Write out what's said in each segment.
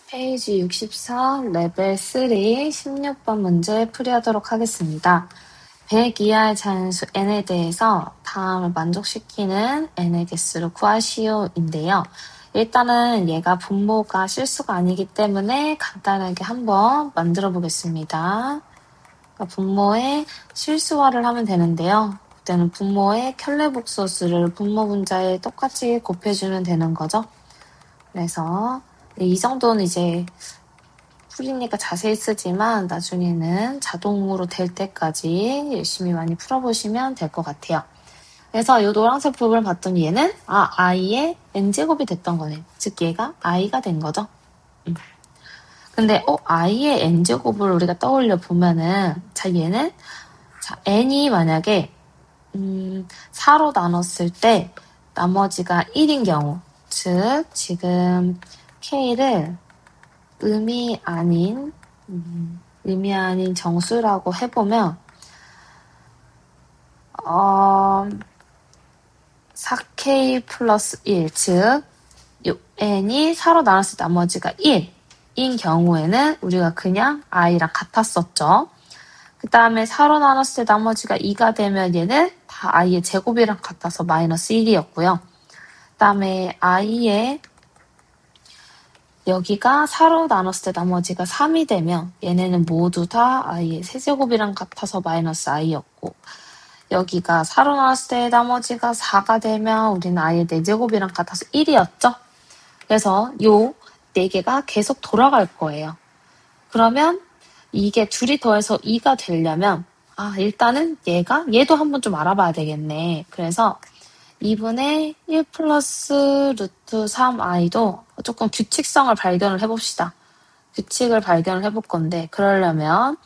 페이지 64 레벨 3 16번 문제 풀이하도록 하겠습니다. 100 이하의 자연수 n에 대해서 다음을 만족시키는 n의 개수를 구하시오인데요. 일단은 얘가 분모가 실수가 아니기 때문에 간단하게 한번 만들어 보겠습니다. 그러니까 분모의 실수화를 하면 되는데요. 그때는 분모의 켤레복소수를 분모 분자에 똑같이 곱해주면 되는 거죠. 그래서 이 정도는 이제 풀이니까 자세히 쓰지만 나중에는 자동으로 될 때까지 열심히 많이 풀어보시면 될 것 같아요. 그래서 이 노란색 부분을 봤더니 얘는 i의 n제곱이 됐던 거네. 즉 얘가 i가 된 거죠. 근데 i의 n제곱을 우리가 떠올려 보면은 자 얘는 n이 만약에 4로 나눴을 때 나머지가 1인 경우 즉 지금 k를 의미 아닌 정수라고 해보면 4k 플러스 1, 즉 n이 4로 나눴을 때 나머지가 1인 경우에는 우리가 그냥 i랑 같았었죠. 그 다음에 4로 나눴을 때 나머지가 2가 되면 얘는 다 i의 제곱이랑 같아서 마이너스 1이었고요. 그 다음에 i의 여기가 4로 나눴을 때 나머지가 3이 되면 얘네는 모두 다 i의 세제곱이랑 같아서 마이너스 i였고 여기가 4로 나눴을 때 나머지가 4가 되면 우리는 i의 4제곱이랑 같아서 1이었죠. 그래서 요 4개가 계속 돌아갈 거예요. 그러면 이게 둘이 더해서 2가 되려면 일단은 얘도 한번 좀 알아봐야 되겠네. 그래서 2분의 1 플러스 루트 3i도 조금 규칙성을 발견을 해봅시다. 규칙을 발견을 해볼 건데 그러려면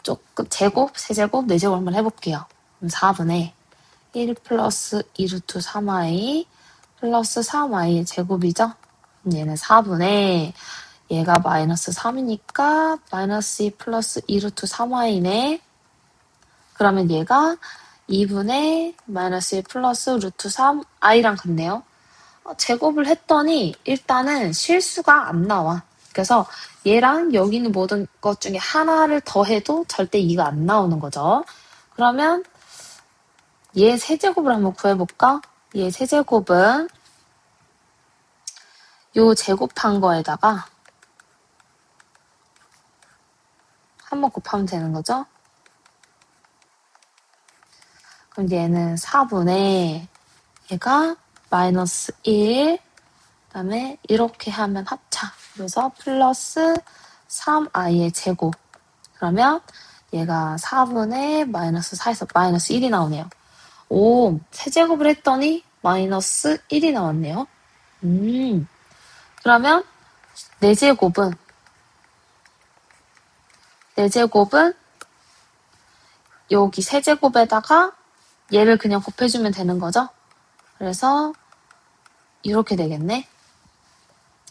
조금 제곱, 세제곱, 네제곱 한번 해볼게요. 그럼 4분의 1 플러스 2 루트 3i 플러스 3i의 제곱이죠. 얘는 4분의 얘가 마이너스 3이니까 마이너스 2 플러스 2 루트 3i네. 그러면 얘가 2분의 마이너스 1 플러스 루트 3i랑 같네요. 제곱을 했더니 일단은 실수가 안 나와. 그래서 얘랑 여기 있는 모든 것 중에 하나를 더해도 절대 2가 안 나오는 거죠. 그러면 얘 세제곱을 한번 구해볼까? 얘 세제곱은 요 제곱한 거에다가 한번 곱하면 되는 거죠. 그럼 얘는 4분의 얘가 마이너스 1 그다음에 이렇게 하면 합차. 그래서 플러스 3i의 제곱. 그러면 얘가 4분의 마이너스 4에서 마이너스 1이 나오네요. 오, 세제곱을 했더니 마이너스 1이 나왔네요. 그러면 4제곱은 여기 세제곱에다가 얘를 그냥 곱해주면 되는 거죠. 그래서 이렇게 되겠네.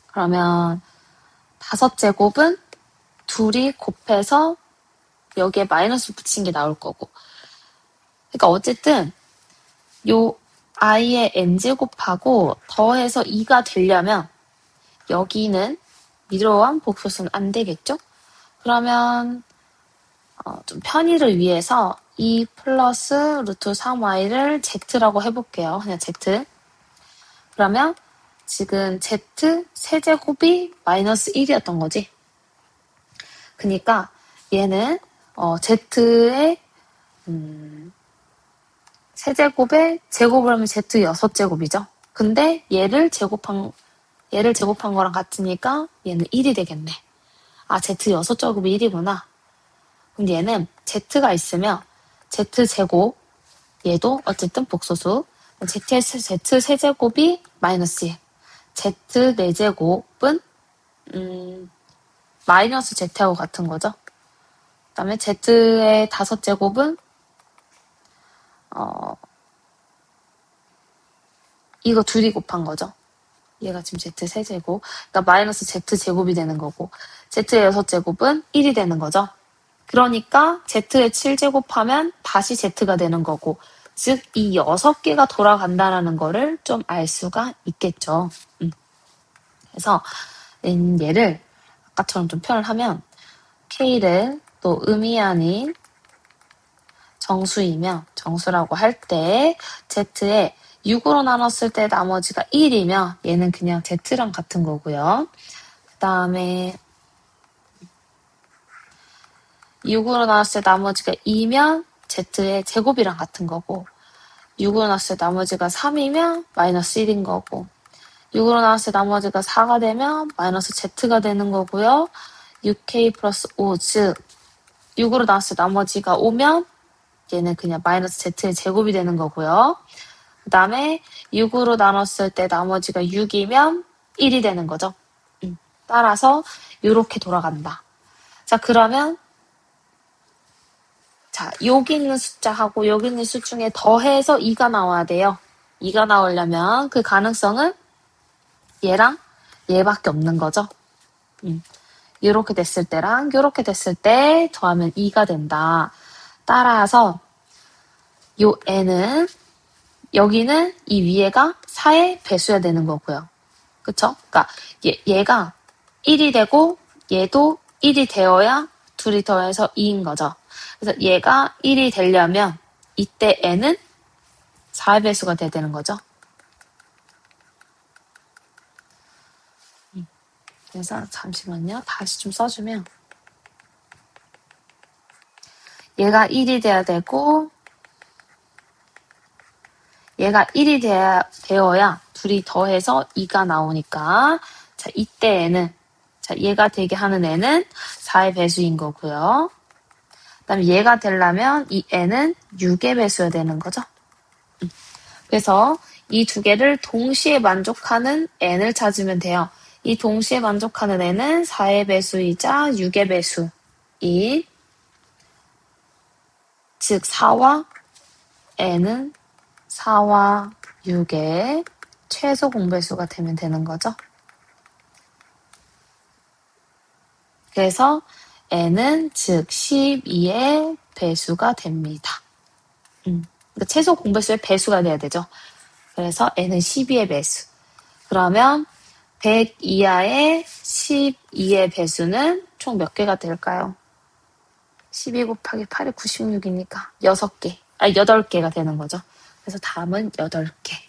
그러면 5제곱은 둘이 곱해서 여기에 마이너스 붙인 게 나올 거고. 그러니까 어쨌든 요 i의 n제곱하고 더해서 2가 되려면 여기는 이러한 복소수는 안 되겠죠? 그러면 좀 편의를 위해서 2 플러스 루트 3i를 z라고 해볼게요. 그냥 z. 그러면 지금 z 세제곱이 마이너스 1이었던 거지. 그러니까 얘는 z의 세제곱에 제곱을 하면 z 6제곱이죠. 근데 얘를 제곱한 거랑 같으니까 얘는 1이 되겠네. z 6제곱이 1이구나. 그럼 얘는 z가 있으면 z제곱 얘도 어쨌든 복소수 z 세제곱이 마이너스 1 z 4제곱은 마이너스 z하고 같은 거죠. 그 다음에 z의 5제곱은 이거 둘이 곱한 거죠. 얘가 지금 z 세제곱. 그러니까 마이너스 z제곱이 되는 거고 z의 6제곱은 1이 되는 거죠. 그러니까 z의 7제곱하면 다시 z가 되는 거고 즉 이 6개가 돌아간다는 거를 좀 알 수가 있겠죠. 그래서 얘를 아까처럼 좀 표현을 하면 K를 또 음이 아닌 정수이며 정수라고 할 때 Z에 6으로 나눴을 때 나머지가 1이면 얘는 그냥 Z랑 같은 거고요. 그 다음에 6으로 나눴을 때 나머지가 2면 Z의 제곱이랑 같은 거고 6으로 나눴을 때 나머지가 3이면 마이너스 1인 거고 6으로 나눴을 때 나머지가 4가 되면 마이너스 Z가 되는 거고요. 6K 플러스 5, 즉 6으로 나눴을 때 나머지가 5면 얘는 그냥 마이너스 Z의 제곱이 되는 거고요. 그 다음에 6으로 나눴을 때 나머지가 6이면 1이 되는 거죠. 따라서 이렇게 돌아간다. 자, 그러면 자, 여기 있는 숫자하고 여기 있는 숫 중에 더해서 2가 나와야 돼요. 2가 나오려면 그 가능성은 얘랑 얘밖에 없는 거죠. 이렇게 됐을 때랑 이렇게 됐을 때 더하면 2가 된다. 따라서 요 n은 여기는 이 위에가 4의 배수야 되는 거고요. 그쵸? 그러니까 얘가 1이 되고 얘도 1이 되어야 둘이 더해서 2인 거죠. 그래서 얘가 1이 되려면 이때 n은 4의 배수가 돼야 되는 거죠. 그래서 잠시만요. 다시 좀 써주면 얘가 1이 돼야 되고 얘가 1이 되어야 둘이 더해서 2가 나오니까 자 이때 n은 자 얘가 되게 하는 n은 4의 배수인 거고요. 그 다음에 얘가 되려면 이 n은 6의 배수여야 되는 거죠. 그래서 이 두 개를 동시에 만족하는 n을 찾으면 돼요. 이 동시에 만족하는 n은 4의 배수이자 6의 배수인 즉 4와 n은 4와 6의 최소 공배수가 되면 되는 거죠. 그래서 n은 즉 12의 배수가 됩니다. 그러니까 최소 공배수의 배수가 돼야 되죠. 그래서 n은 12의 배수. 그러면 100 이하의 12의 배수는 총 몇 개가 될까요? 12 곱하기 8이 96이니까 8개 되는 거죠. 그래서 답은 8개.